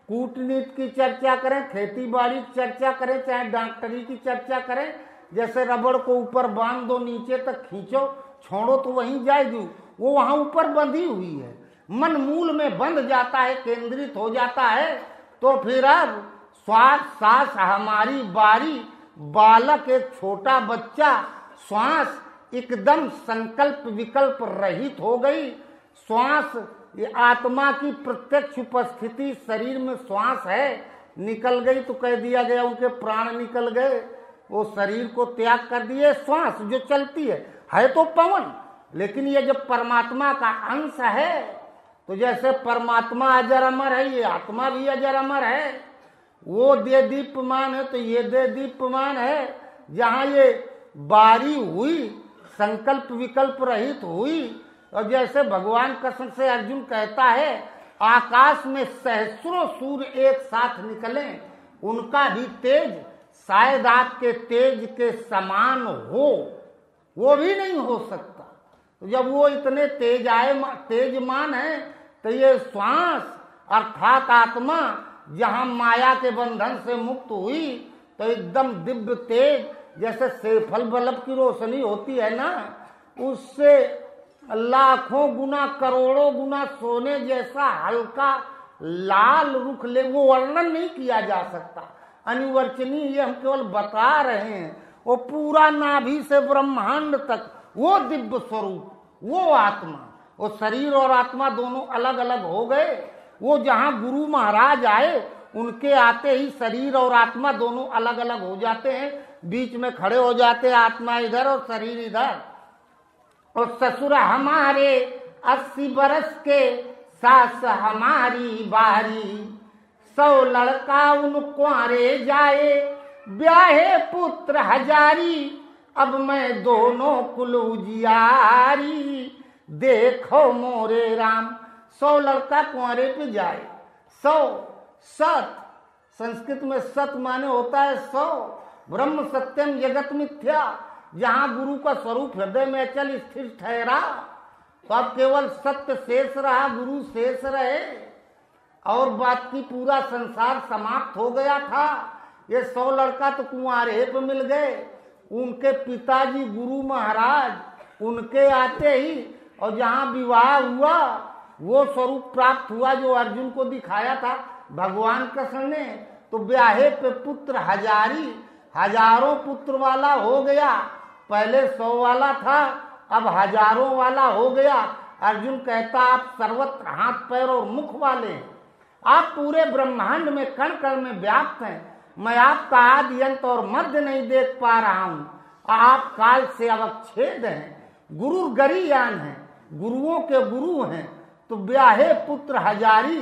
कूटनीति की चर्चा करें, खेती बाड़ी की चर्चा करें, चाहे डॉक्टरी की चर्चा करें। जैसे रबड़ को ऊपर बांध दो, नीचे तक खींचो, छोड़ो तो वहीं जाएगी, वो वहां ऊपर बंधी हुई है। मन मूल में बंध जाता है, केंद्रित हो जाता है। तो फिर अब श्वास, सांस हमारी बारी, बालक एक छोटा बच्चा, श्वास एकदम संकल्प विकल्प रहित हो गई। श्वास ये आत्मा की प्रत्यक्ष उपस्थिति, शरीर में श्वास है, निकल गई तो कह दिया गया उनके प्राण निकल गए, वो शरीर को त्याग कर दिए। श्वास जो चलती है तो पवन, लेकिन ये जब परमात्मा का अंश है, तो जैसे परमात्मा अजर अमर है, ये आत्मा भी अजर अमर है। वो दे दीप्यमान है तो ये दे दीप्यमान है। जहाँ ये बारी हुई, संकल्प विकल्प रहित हुई, और जैसे भगवान कृष्ण से अर्जुन कहता है आकाश में सहस्रों सूर्य एक साथ निकले, उनका भी तेज शायद आपके तेज के समान हो, वो भी नहीं हो सकता। तो जब वो इतने तेजमान है, तो ये श्वास अर्थात आत्मा जहाँ माया के बंधन से मुक्त हुई, तो एकदम दिव्य तेज, जैसे सेफल बल्ब की रोशनी होती है ना, उससे लाखों गुना करोड़ों गुना सोने जैसा हल्का लाल रुख ले, वो वर्णन नहीं किया जा सकता, अनिवर्चनीय, ये हम केवल बता रहे हैं। वो पूरा नाभि से ब्रह्मांड तक वो दिव्य स्वरूप, वो आत्मा, वो शरीर और आत्मा दोनों अलग अलग हो गए। वो जहाँ गुरु महाराज आए, उनके आते ही शरीर और आत्मा दोनों अलग अलग हो जाते हैं, बीच में खड़े हो जाते हैं, आत्मा इधर और शरीर इधर। और ससुर हमारे 80 बरस के, सास हमारी बारी, 100 लड़का उन कुंवारे जाए, ब्याहे पुत्र हजारी, अब मैं दोनों कुल उजियारी, देखो मोरे राम। 100 लड़का कुंवारे पे जाए, 100 सत, संस्कृत में सत माने होता है 100, ब्रह्म सत्यम जगत मिथ्या। जहाँ गुरु का स्वरूप हृदय में अचल स्थिर ठहरा, तो अब केवल सत्य शेष रहा, गुरु शेष रहे, और बात की पूरा संसार समाप्त हो गया था। ये 100 लड़का तो कुंवारे पे मिल गए, उनके पिताजी गुरु महाराज, उनके आते ही, और जहाँ विवाह हुआ वो स्वरूप प्राप्त हुआ जो अर्जुन को दिखाया था। भगवान कृष्ण ने, तो ब्याहे पे पुत्र हजारी, हजारों पुत्र वाला हो गया। पहले 100 वाला था, अब हजारों वाला हो गया। अर्जुन कहता आप सर्वत्र हाथ पैर और मुख वाले हैं, आप पूरे ब्रह्मांड में कण कण में व्याप्त हैं। मैं आपका आदि अंत और मध्य नहीं देख पा रहा हूँ, आप काल से अवच्छेद हैं, गुरु गरीयान हैं, गुरुओं के गुरु हैं। तो ब्याहे पुत्र हजारी,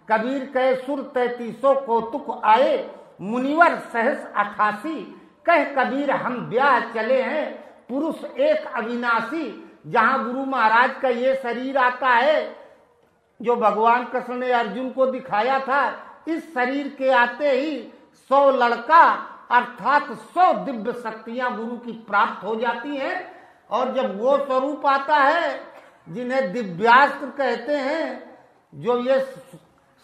कबीर कहे सुर 3300 कौतुक आए, मुनिवर सहस 88। कह कबीर हम ब्याह चले हैं, पुरुष एक अविनाशी। जहाँ गुरु महाराज का ये शरीर आता है जो भगवान कृष्ण ने अर्जुन को दिखाया था, इस शरीर के आते ही 100 लड़का अर्थात 100 दिव्य शक्तियां गुरु की प्राप्त हो जाती हैं। और जब वो स्वरूप आता है जिन्हें दिव्यास्त्र कहते हैं, जो ये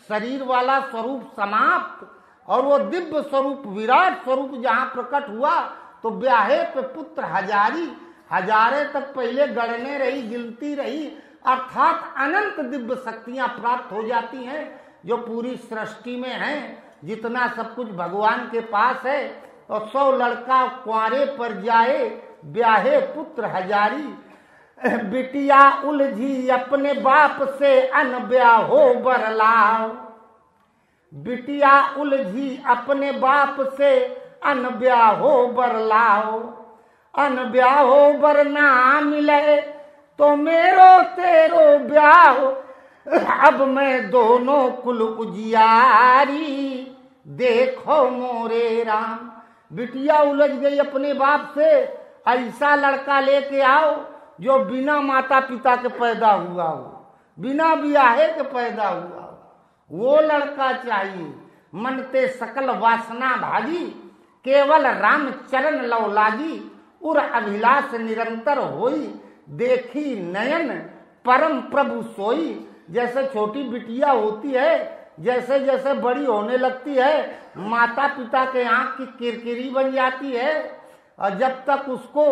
शरीर वाला स्वरूप समाप्त और वो दिव्य स्वरूप विराट स्वरूप जहाँ प्रकट हुआ, तो ब्याहे पे पुत्र हजारी, हजारे तक पहले गणने रही, गिनती रही, अर्थात अनंत दिव्य शक्तियां प्राप्त हो जाती हैं जो पूरी सृष्टि में हैं। जितना सब कुछ भगवान के पास है, और 100 लड़का कुंवारे पर जाए, ब्याहे पुत्र हजारी। बिटिया उलझी अपने बाप से अनब्याह हो बरलाओ, बिटिया उलझी अपने बाप से अनब्याह हो बरलाओ। अनब्याह हो बर ना मिले तो मेरो तेरो ब्याह हो, अब मैं दोनों कुल उजियारी, देखो मोरे राम। बिटिया उलझ गई अपने बाप से, ऐसा लड़का लेके आओ जो बिना माता पिता के पैदा हुआ हो, बिना ब्याहे के पैदा हुआ हो, वो लड़का चाहिए। मनते सकल वासना भागी, केवल राम चरण लव लागी। उर अभिलाष निरंतर होई, देखी नयन परम प्रभु सोई। जैसे छोटी बिटिया होती है, जैसे जैसे बड़ी होने लगती है, माता पिता के आंख की किरकिरी बन जाती है। और जब तक उसको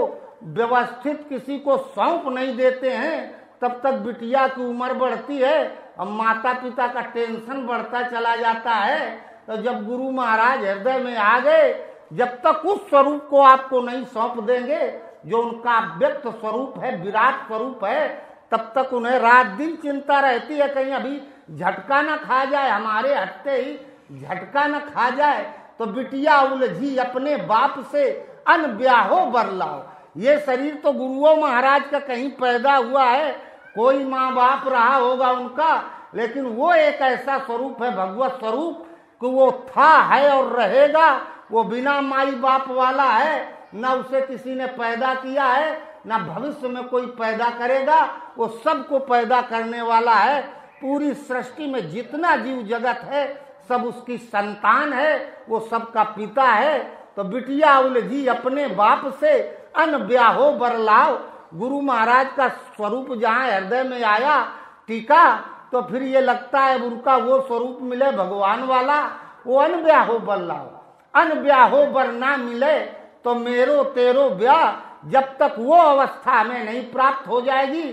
व्यवस्थित किसी को सौंप नहीं देते हैं, तब तक बिटिया की उम्र बढ़ती है और माता पिता का टेंशन बढ़ता चला जाता है। तो जब गुरु महाराज हृदय में आ गए, जब तक उस स्वरूप को आपको नहीं सौंप देंगे जो उनका व्यक्त स्वरूप है, विराट स्वरूप है, तब तक उन्हें रात दिन चिंता रहती है कहीं अभी झटका न खा जाए, हमारे हटते ही झटका न खा जाए। तो बिटिया उलझी अपने बाप से अनब्याहो बरलाओ। ये शरीर तो गुरुओं महाराज का कहीं पैदा हुआ है, कोई माँ बाप रहा होगा उनका, लेकिन वो एक ऐसा स्वरूप है, भगवत स्वरूप, कि वो था, है और रहेगा। वो बिना माई बाप वाला है, न उसे किसी ने पैदा किया है, न भविष्य में कोई पैदा करेगा। वो सबको पैदा करने वाला है। पूरी सृष्टि में जितना जीव जगत है सब उसकी संतान है, वो सबका पिता है। तो बिटिया उलझी अपने बाप से अनब्याहो बरलाओ। गुरु महाराज का स्वरूप जहाँ हृदय में आया टीका, तो फिर ये लगता है उनका वो स्वरूप मिले भगवान वाला, वो अनब्याहो बरलाओ। अनब्याहो बर ना मिले तो मेरो तेरो ब्याह। जब तक वो अवस्था में नहीं प्राप्त हो जाएगी,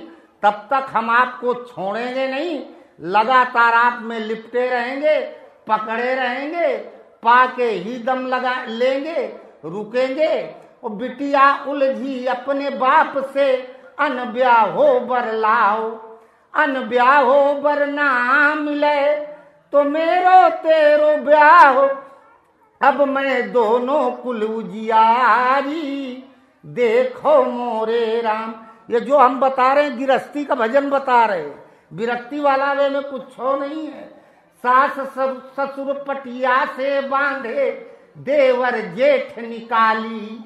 तब तक हम आपको छोड़ेंगे नहीं, लगातार आप में लिपटे रहेंगे, पकड़े रहेंगे, पाके ही दम लगा लेंगे, रुकेंगे। और बिटिया उलझी अपने बाप से अनब्याहो बरलाओ। अनब्याहो बर ना मिले तो मेरो तेरो ब्याह हो, अब मैं दोनों कुल उजियारी, देखो मोरे राम। ये जो हम बता रहे हैं गिरस्ती का भजन बता रहे हैं, विरक्ति वाला वे में कुछ हो नहीं है। सास ससुर पटिया से बांधे देवर जेठ निकाली,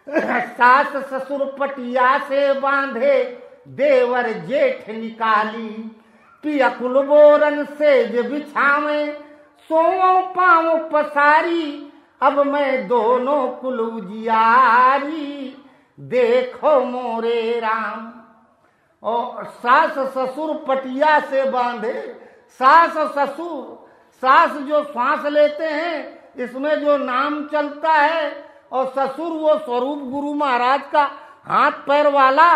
सास ससुर पटिया से बांधे देवर जेठ निकाली। पिया कुल बोरन सेज बिछावे सोओ पाँव पसारी, अब मैं दोनों कुल उजियारी, देखो मोरे राम। और सास ससुर पटिया से बांधे, सास ससुर, सास जो श्वास लेते हैं इसमें जो नाम चलता है, और ससुर वो स्वरूप गुरु महाराज का हाथ पैर वाला,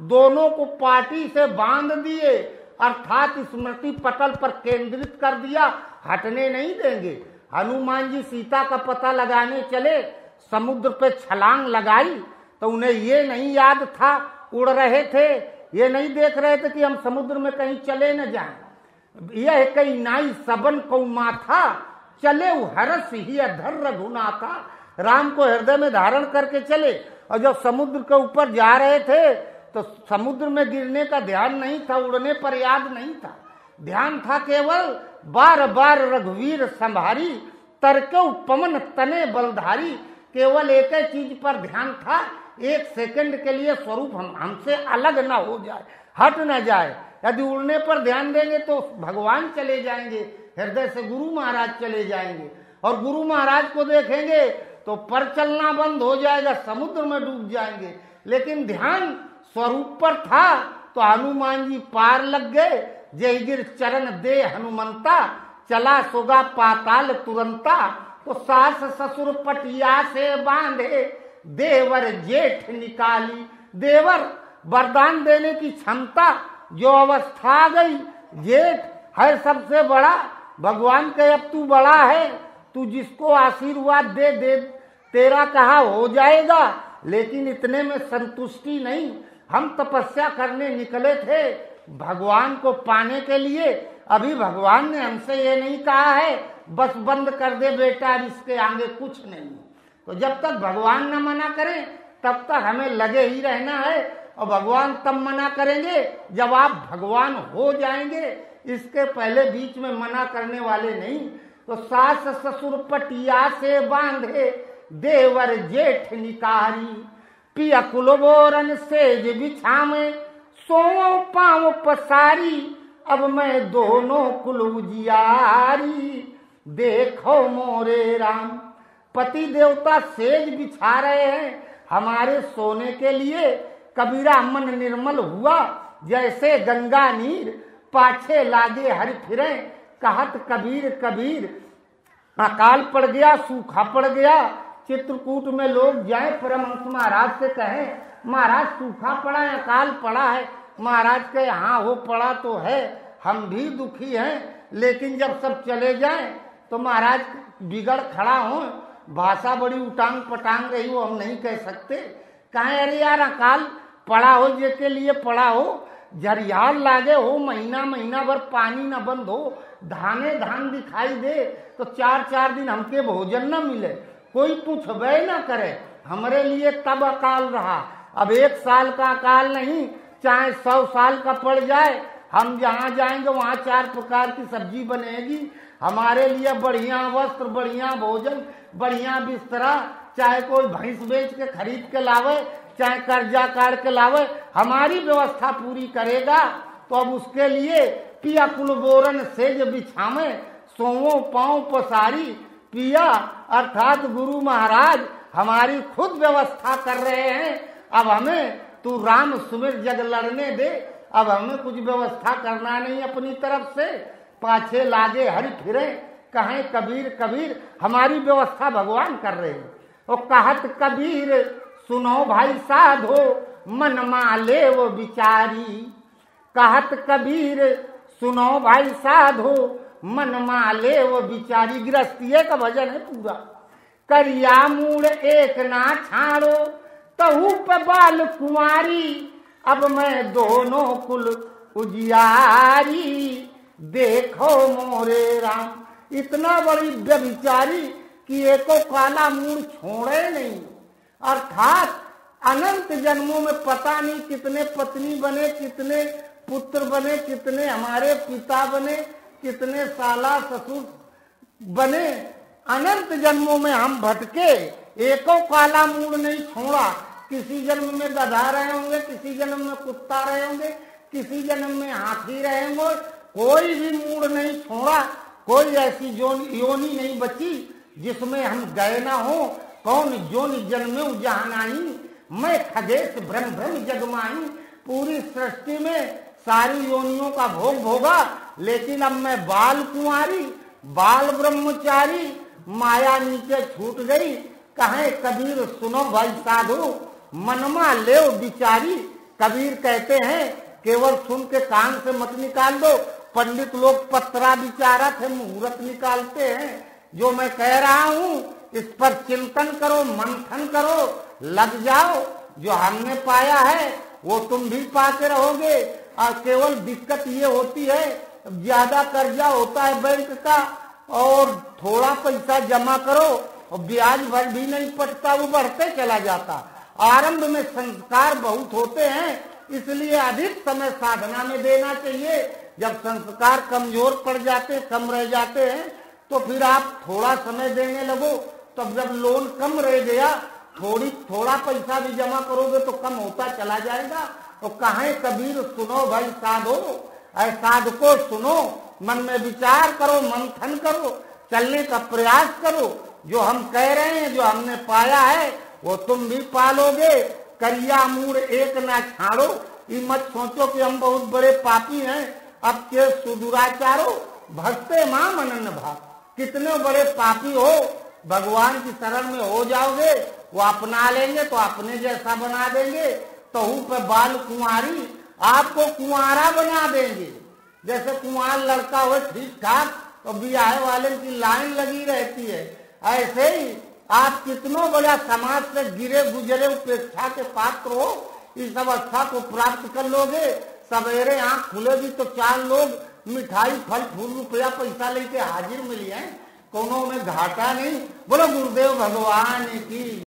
दोनों को पाटी से बांध दिए अर्थात स्मृति पटल पर केंद्रित कर दिया, हटने नहीं देंगे। हनुमान जी सीता का पता लगाने चले, समुद्र पे छलांग लगाई तो उन्हें ये नहीं याद था, उड़ रहे थे, ये नहीं देख रहे थे कि हम समुद्र में कहीं चले न जाएं। यह कई नाई सबन को माथा, चले हरस ही अधर रघुनाथा। राम को हृदय में धारण करके चले, और जब समुद्र के ऊपर जा रहे थे तो समुद्र में गिरने का ध्यान नहीं था, उड़ने पर याद नहीं था। ध्यान था केवल बार बार रघुवीर संभारी, तरके पवन तने बलधारी। केवल एक ही चीज पर ध्यान था, एक सेकंड के लिए स्वरूप हमसे अलग ना हो जाए, हट न जाए। यदि उड़ने पर ध्यान देंगे तो भगवान चले जाएंगे, हृदय से गुरु महाराज चले जाएंगे, और गुरु महाराज को देखेंगे तो पर चलना बंद हो जाएगा, समुद्र में डूब जाएंगे। लेकिन ध्यान स्वरूप पर था तो हनुमान जी पार लग गए। जय गिर चरण दे हनुमंता, चला सोगा पाताल तुरंता। तो सास ससुर पटिया से बांधे, देवर जेठ निकाली। देवर वरदान देने की क्षमता, जो अवस्था आ गई, जेठ है सबसे बड़ा। भगवान के अब तू बड़ा है, तू जिसको आशीर्वाद दे दे, तेरा कहा हो जाएगा। लेकिन इतने में संतुष्टि नहीं, हम तपस्या करने निकले थे भगवान को पाने के लिए। अभी भगवान ने हमसे ये नहीं कहा है बस बंद कर दे बेटा, अब इसके आगे कुछ नहीं। तो जब तक भगवान न मना करे तब तक हमें लगे ही रहना है, और भगवान तब मना करेंगे जब आप भगवान हो जाएंगे। इसके पहले बीच में मना करने वाले नहीं। तो सास ससुर पटिया से बांधे, देवर जेठ निकारी। पिया कुलबोरन सेज बिछावे, सोओ पाँव पसारी। अब मैं दोनों कुल उजियारी, देखो मोरे राम। पति देवता सेज बिछा रहे हैं हमारे सोने के लिए। कबीरा मन निर्मल हुआ, जैसे गंगा नीर, पाछे लागे हरि फिरे। कहत कबीर कबीर, अकाल पड़ गया, सूखा पड़ गया। चित्रकूट में लोग जाए परमहंस महाराज से कहें महाराज सूखा पड़ा है, अकाल पड़ा है। महाराज कहे हाँ वो पड़ा तो है, हम भी दुखी हैं। लेकिन जब सब चले जाएं तो महाराज बिगड़ खड़ा हो, भाषा बड़ी उटांग पटांग रही हो, हम नहीं कह सकते। कहें अरे यार अकाल पड़ा हो, जे के लिए पड़ा हो, झरियाल लागे हो, महीना महीना भर पानी न बंद हो, धाने धान दिखाई दे तो 4-4 दिन हमके भोजन न मिले, कोई पूछबे न करे। हमारे लिए तब अकाल रहा। अब 1 साल का अकाल नहीं, चाहे 100 साल का पड़ जाए, हम जहाँ जाएंगे वहाँ 4 प्रकार की सब्जी बनेगी। हमारे लिए बढ़िया वस्त्र, बढ़िया भोजन, बढ़िया बिस्तरा, चाहे कोई भैंस बेच के खरीद के लावे, चाहे कर्जा काट के लावे, हमारी व्यवस्था पूरी करेगा। तो अब उसके लिए पिया कुलबोरन सेज बिछावे, सोओ पाँव पसारी। पिया अर्थात गुरु महाराज हमारी खुद व्यवस्था कर रहे हैं। अब हमें तू राम सुमिर जग लड़ने दे, अब हमें कुछ व्यवस्था करना नहीं अपनी तरफ से। पाछे लागे हरि फिरे, कहें कबीर कबीर, हमारी व्यवस्था भगवान कर रहे हैं। और कहत कबीर सुनो भाई साधो, मन माले वो बिचारी। कहत कबीर सुनो भाई साधो, मन माले वो बिचारी। गृहस्थीय का भजन है पूरा। करिया मूड एक ना छाड़ो, तहु पे बाल कुंवारी। अब मैं दोनों कुल उजियारी, देखो मोरे राम। इतना बड़ी व्यभिचारी कि एको काला मूड छोड़े नहीं। अर्थात अनंत जन्मों में पता नहीं कितने पत्नी बने, कितने पुत्र बने, कितने हमारे पिता बने, कितने साला ससुर बने। अनंत जन्मों में हम भटके, एको काला मूड नहीं छोड़ा। किसी जन्म में गधा रहे होंगे, किसी जन्म में कुत्ता रहे होंगे, किसी जन्म में हाथी रहे होंगे, कोई भी मूड नहीं छोड़ा। कोई ऐसी योनि नहीं बची जिसमें हम गए ना हो। कौन योनि जन्मे जहां नहीं, मैं खगेश भ्रम भ्रम जगमाई। पूरी सृष्टि में सारी योनियों का भोग भोगा, लेकिन अब मैं बाल कुंवारी, बाल ब्रह्मचारी, माया नीचे छूट गई। कहें कबीर सुनो भाई साधु, मनमा ले बिचारी। कबीर कहते हैं केवल सुन के कान से मत निकाल दो। पंडित लोग पत्रा विचारत है, मुहूर्त निकालते हैं। जो मैं कह रहा हूँ इस पर चिंतन करो, मंथन करो, लग जाओ। जो हमने पाया है वो तुम भी पाते रहोगे। और केवल दिक्कत ये होती है, ज्यादा कर्जा होता है बैंक का और थोड़ा पैसा जमा करो और ब्याज भर भी नहीं पड़ता, वो बढ़ते चला जाता। आरंभ में संस्कार बहुत होते हैं, इसलिए अधिक समय साधना में देना चाहिए। जब संस्कार कमजोर पड़ जाते, कम रह जाते हैं, तो फिर आप थोड़ा समय देने लगो। तब जब लोन कम रह गया, थोड़ा पैसा भी जमा करोगे तो कम होता चला जाएगा। तो कहे कबीर सुनो भाई साधो, ऐ साधको सुनो, मन में विचार करो, मंथन करो, चलने का प्रयास करो। जो हम कह रहे हैं, जो हमने पाया है वो तुम भी पालोगे। करिया मूड एक ना छाड़ो। ये मत सोचो कि हम बहुत बड़े पापी हैं, अब के सुदुराचारो भक्ते मां मनन भाग। कितने बड़े पापी हो, भगवान की शरण में हो जाओगे, वो अपना लेंगे तो अपने जैसा बना देंगे। तहु पे बाल कुंवारी, आपको कुंवारा बना देंगे। जैसे कुंवार लड़का हो ठीक ठाक तो ब्याह वाले की लाइन लगी रहती है, ऐसे ही आप कितनों बड़ा समाज से गिरे गुजरे उपेक्षा के पात्र हो, इस अवस्था को प्राप्त कर लोगे। सवेरे आंख खुलेगी तो 4 लोग मिठाई फल फूल रुपया पैसा लेके हाजिर मिली है, कोनो में घाटा नहीं। बोलो गुरुदेव भगवान की।